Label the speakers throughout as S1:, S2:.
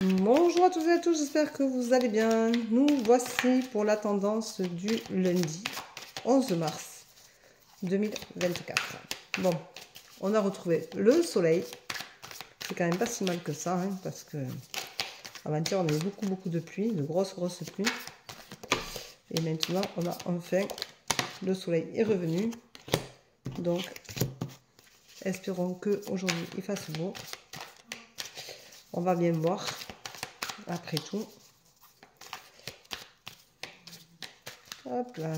S1: Bonjour à toutes et à tous, j'espère que vous allez bien. Nous voici pour la tendance du lundi 11 mars 2024. Bon, on a retrouvé le soleil. C'est quand même pas si mal que ça, hein, parce que avant-hier on a eu beaucoup de pluie, de grosses pluies. Et maintenant on a enfin le soleil est revenu. Donc espérons que aujourd'hui il fasse beau. On va bien voir après tout. Hop là.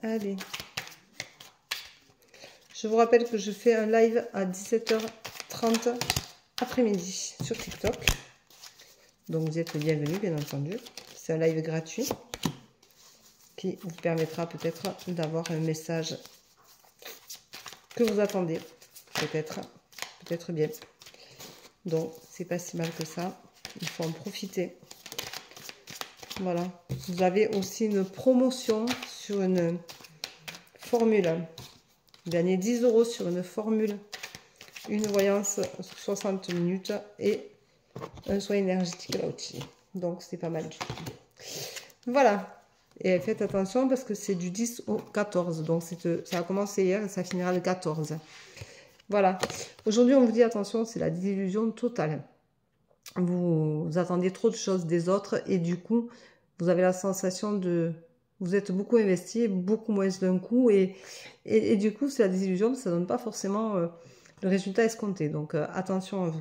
S1: Allez. Je vous rappelle que je fais un live à 17h30 après-midi sur TikTok. Donc vous êtes les bienvenus, bien entendu. C'est un live gratuit qui vous permettra peut-être d'avoir un message que vous attendez. Peut-être bien. Donc c'est pas si mal que ça. Il faut en profiter. Voilà. Vous avez aussi une promotion sur une formule. Vous gagnez 10 € sur une formule, une voyance 60 minutes et un soin énergétique là aussi. Donc c'est pas mal du tout. Voilà. Et faites attention parce que c'est du 10 au 14. Donc ça a commencé hier et ça finira le 14. Voilà. Aujourd'hui on vous dit attention, c'est la désillusion totale. Vous attendez trop de choses des autres et du coup vous avez la sensation de... Vous êtes beaucoup investi, beaucoup moins d'un coup et du coup c'est la désillusion, ça ne donne pas forcément le résultat escompté. Donc attention à vous.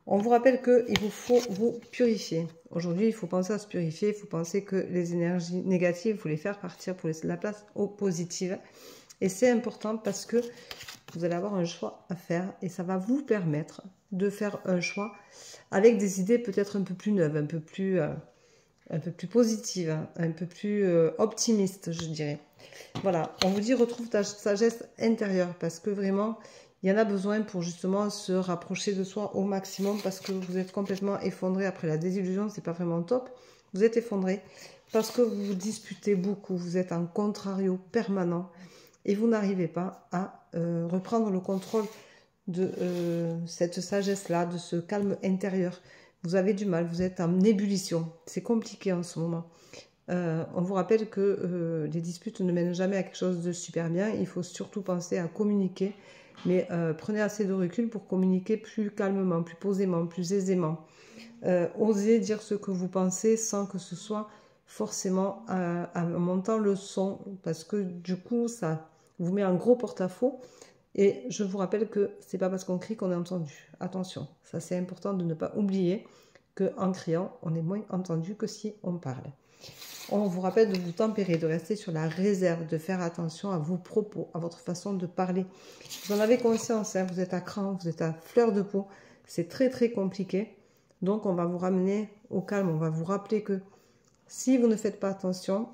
S1: On vous rappelle qu'il vous faut vous purifier. Aujourd'hui il faut penser à se purifier, il faut penser que les énergies négatives, il faut les faire partir pour laisser la place aux positives. Et c'est important parce que vous allez avoir un choix à faire et ça va vous permettre de faire un choix avec des idées peut-être un peu plus neuves, un peu plus positive, un peu plus optimiste, je dirais. Voilà, on vous dit retrouve ta sagesse intérieure parce que vraiment, il y en a besoin pour justement se rapprocher de soi au maximum parce que vous êtes complètement effondré après la désillusion, c'est pas vraiment top. Vous êtes effondré parce que vous vous disputez beaucoup, vous êtes en contrario permanent et vous n'arrivez pas à reprendre le contrôle de cette sagesse-là, de ce calme intérieur. Vous avez du mal, vous êtes en ébullition. C'est compliqué en ce moment. On vous rappelle que les disputes ne mènent jamais à quelque chose de super bien. Il faut surtout penser à communiquer. Mais prenez assez de recul pour communiquer plus calmement, plus posément, plus aisément. Osez dire ce que vous pensez sans que ce soit forcément en montant le son. Parce que du coup, ça vous met un gros porte-à-faux. Et je vous rappelle que c'est pas parce qu'on crie qu'on est entendu. Attention, ça c'est important de ne pas oublier qu'en criant, on est moins entendu que si on parle. On vous rappelle de vous tempérer, de rester sur la réserve, de faire attention à vos propos, à votre façon de parler. Vous en avez conscience, hein, vous êtes à cran, vous êtes à fleur de peau. C'est très compliqué. Donc on va vous ramener au calme, on va vous rappeler que si vous ne faites pas attention,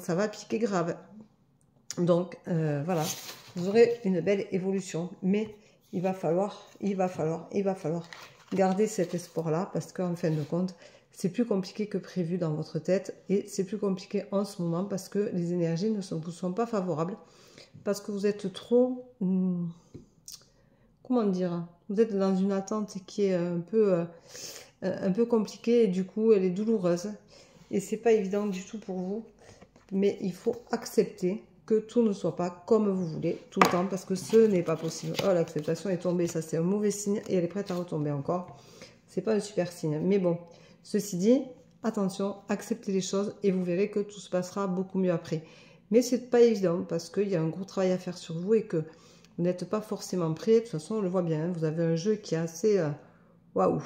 S1: ça va piquer grave. Donc voilà, vous aurez une belle évolution, mais il va falloir garder cet espoir-là parce qu'en fin de compte, c'est plus compliqué que prévu dans votre tête et c'est plus compliqué en ce moment parce que les énergies ne vous sont pas favorables, parce que vous êtes trop, comment dire, vous êtes dans une attente qui est un peu compliquée et du coup elle est douloureuse et c'est pas évident du tout pour vous, mais il faut accepter que tout ne soit pas comme vous voulez tout le temps parce que ce n'est pas possible. Oh, l'acceptation est tombée, ça c'est un mauvais signe et elle est prête à retomber encore. C'est pas un super signe, mais bon, ceci dit, attention, acceptez les choses et vous verrez que tout se passera beaucoup mieux après. Mais c'est pas évident parce qu'il y a un gros travail à faire sur vous et que vous n'êtes pas forcément prêt. De toute façon, on le voit bien, vous avez un jeu qui est assez waouh.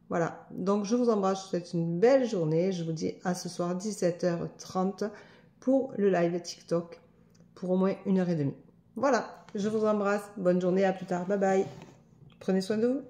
S1: Voilà, donc je vous embrasse, je vous souhaite une belle journée. Je vous dis à ce soir 17h30 pour le live TikTok pour au moins 1h30. Voilà, je vous embrasse, bonne journée, à plus tard, bye bye. Prenez soin de vous.